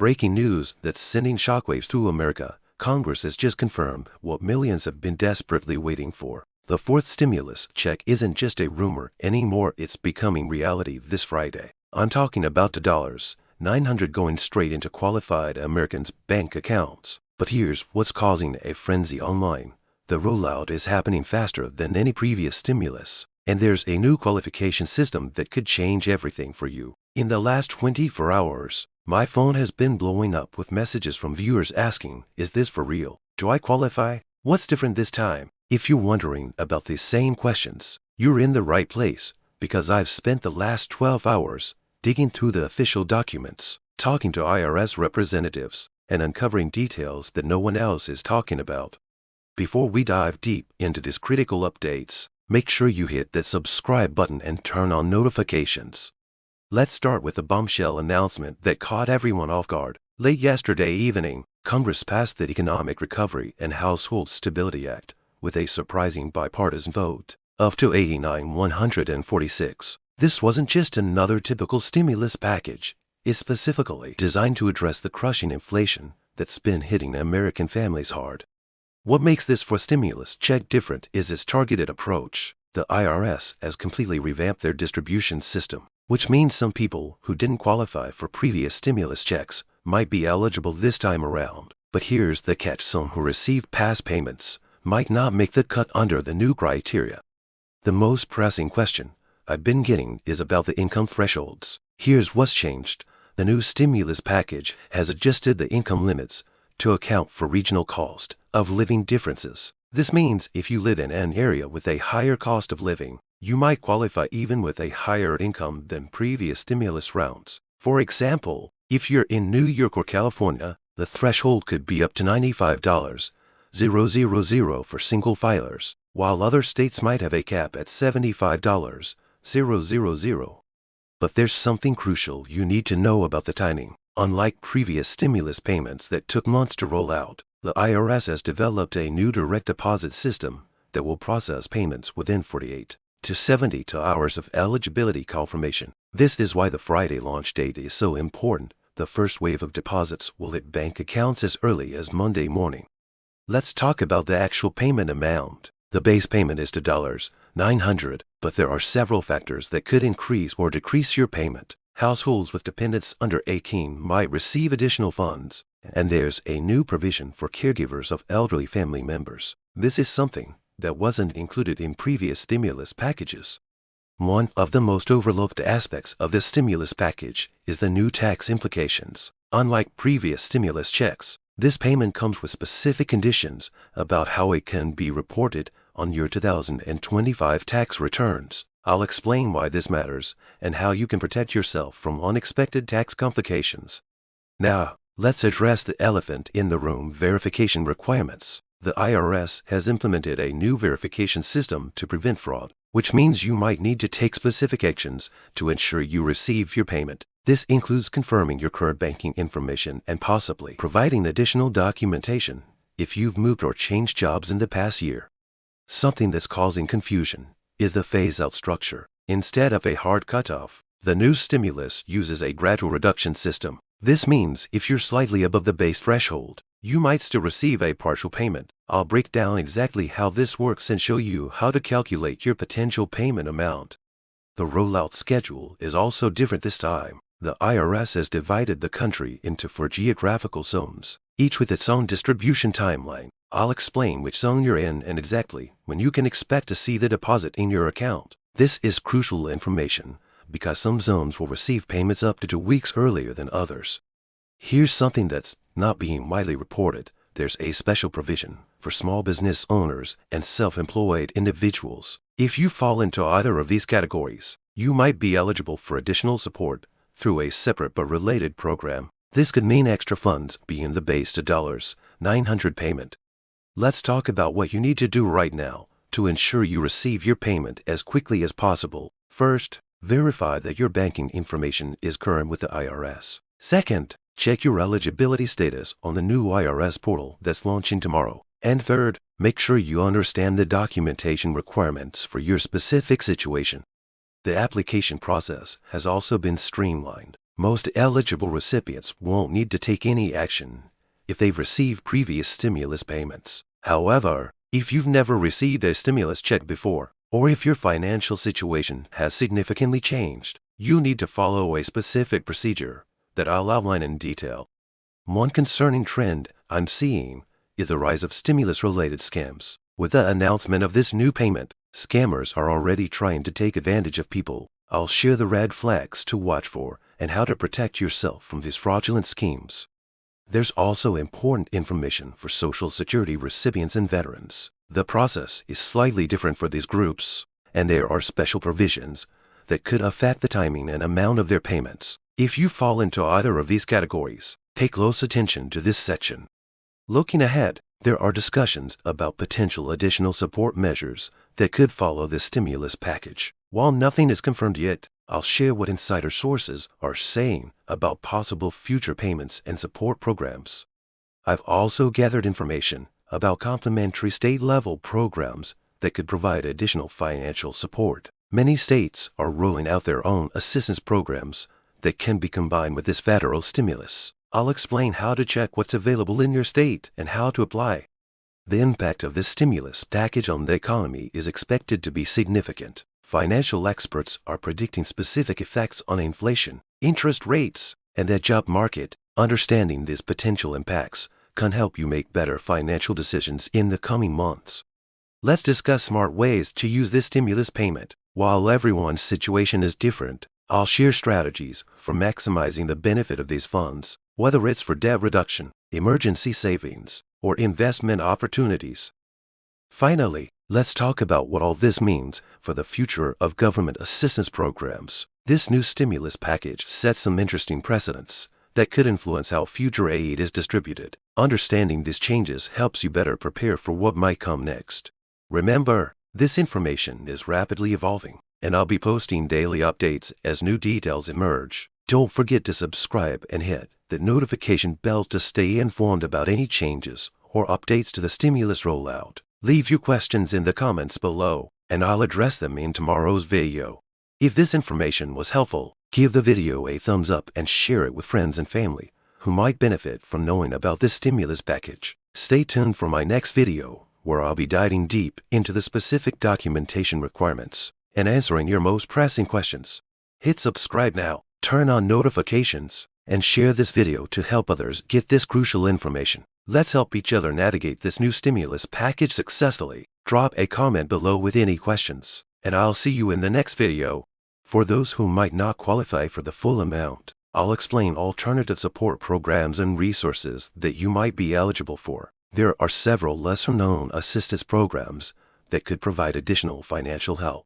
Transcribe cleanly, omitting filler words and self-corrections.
Breaking news that's sending shockwaves through America. Congress has just confirmed what millions have been desperately waiting for. The fourth stimulus check isn't just a rumor anymore, it's becoming reality this Friday. I'm talking about the $900 going straight into qualified Americans' bank accounts. But here's what's causing a frenzy online. The rollout is happening faster than any previous stimulus, and there's a new qualification system that could change everything for you. In the last 24 hours, my phone has been blowing up with messages from viewers asking, is this for real? Do I qualify? What's different this time? If you're wondering about these same questions, you're in the right place, because I've spent the last 12 hours digging through the official documents, talking to IRS representatives, and uncovering details that no one else is talking about. Before we dive deep into these critical updates, make sure you hit that subscribe button and turn on notifications. Let's start with the bombshell announcement that caught everyone off guard. Late yesterday evening, Congress passed the Economic Recovery and Household Stability Act with a surprising bipartisan vote of 289-146. This wasn't just another typical stimulus package. It's specifically designed to address the crushing inflation that's been hitting American families hard. What makes this for stimulus check different is its targeted approach. The IRS has completely revamped their distribution system, which means some people who didn't qualify for previous stimulus checks might be eligible this time around. But here's the catch: some who received past payments might not make the cut under the new criteria. The most pressing question I've been getting is about the income thresholds. Here's what's changed. The new stimulus package has adjusted the income limits to account for regional cost of living differences. This means if you live in an area with a higher cost of living, you might qualify even with a higher income than previous stimulus rounds. For example, if you're in New York or California, the threshold could be up to $95,000 for single filers, while other states might have a cap at $75,000. But there's something crucial you need to know about the timing. Unlike previous stimulus payments that took months to roll out, the IRS has developed a new direct deposit system that will process payments within 48 to 72 hours of eligibility confirmation. This is why the Friday launch date is so important. The first wave of deposits will hit bank accounts as early as Monday morning. Let's talk about the actual payment amount. The base payment is $900, but there are several factors that could increase or decrease your payment. Households with dependents under 18 might receive additional funds, and there's a new provision for caregivers of elderly family members. This is something that wasn't included in previous stimulus packages. One of the most overlooked aspects of this stimulus package is the new tax implications. Unlike previous stimulus checks, this payment comes with specific conditions about how it can be reported on your 2025 tax returns. I'll explain why this matters and how you can protect yourself from unexpected tax complications. Now, let's address the elephant in the room: verification requirements. The IRS has implemented a new verification system to prevent fraud, which means you might need to take specific actions to ensure you receive your payment. This includes confirming your current banking information and possibly providing additional documentation if you've moved or changed jobs in the past year. Something that's causing confusion is the phase-out structure. Instead of a hard cutoff, the new stimulus uses a gradual reduction system. This means if you're slightly above the base threshold, you might still receive a partial payment. I'll break down exactly how this works and show you how to calculate your potential payment amount. The rollout schedule is also different this time. The IRS has divided the country into 4 geographical zones, each with its own distribution timeline. I'll explain which zone you're in and exactly when you can expect to see the deposit in your account. This is crucial information because some zones will receive payments up to 2 weeks earlier than others. Here's something that's not being widely reported. There's a special provision for small business owners and self-employed individuals. If you fall into either of these categories, you might be eligible for additional support through a separate but related program. This could mean extra funds beyond the base $900 payment. Let's talk about what you need to do right now to ensure you receive your payment as quickly as possible. First, verify that your banking information is current with the IRS. Second, check your eligibility status on the new IRS portal that's launching tomorrow. And third, make sure you understand the documentation requirements for your specific situation. The application process has also been streamlined. Most eligible recipients won't need to take any action if they've received previous stimulus payments. However, if you've never received a stimulus check before, or if your financial situation has significantly changed, you need to follow a specific procedure that I'll outline in detail. One concerning trend I'm seeing is the rise of stimulus-related scams. With the announcement of this new payment, scammers are already trying to take advantage of people. I'll share the red flags to watch for and how to protect yourself from these fraudulent schemes. There's also important information for Social Security recipients and veterans. The process is slightly different for these groups, and there are special provisions that could affect the timing and amount of their payments. If you fall into either of these categories, pay close attention to this section. Looking ahead, there are discussions about potential additional support measures that could follow this stimulus package. While nothing is confirmed yet, I'll share what insider sources are saying about possible future payments and support programs. I've also gathered information about complementary state-level programs that could provide additional financial support. Many states are rolling out their own assistance programs that can be combined with this federal stimulus. I'll explain how to check what's available in your state and how to apply. The impact of this stimulus package on the economy is expected to be significant. Financial experts are predicting specific effects on inflation, interest rates, and the job market. Understanding these potential impacts can help you make better financial decisions in the coming months. Let's discuss smart ways to use this stimulus payment. While everyone's situation is different, I'll share strategies for maximizing the benefit of these funds, whether it's for debt reduction, emergency savings, or investment opportunities. Finally, let's talk about what all this means for the future of government assistance programs. This new stimulus package sets some interesting precedents that could influence how future aid is distributed. Understanding these changes helps you better prepare for what might come next. Remember, this information is rapidly evolving, and I'll be posting daily updates as new details emerge. Don't forget to subscribe and hit the notification bell to stay informed about any changes or updates to the stimulus rollout. Leave your questions in the comments below, and I'll address them in tomorrow's video. If this information was helpful, give the video a thumbs up and share it with friends and family who might benefit from knowing about this stimulus package. Stay tuned for my next video, where I'll be diving deep into the specific documentation requirements and answering your most pressing questions. Hit subscribe now, turn on notifications, and share this video to help others get this crucial information. Let's help each other navigate this new stimulus package successfully. Drop a comment below with any questions, and I'll see you in the next video. For those who might not qualify for the full amount, I'll explain alternative support programs and resources that you might be eligible for. There are several lesser-known assistance programs that could provide additional financial help.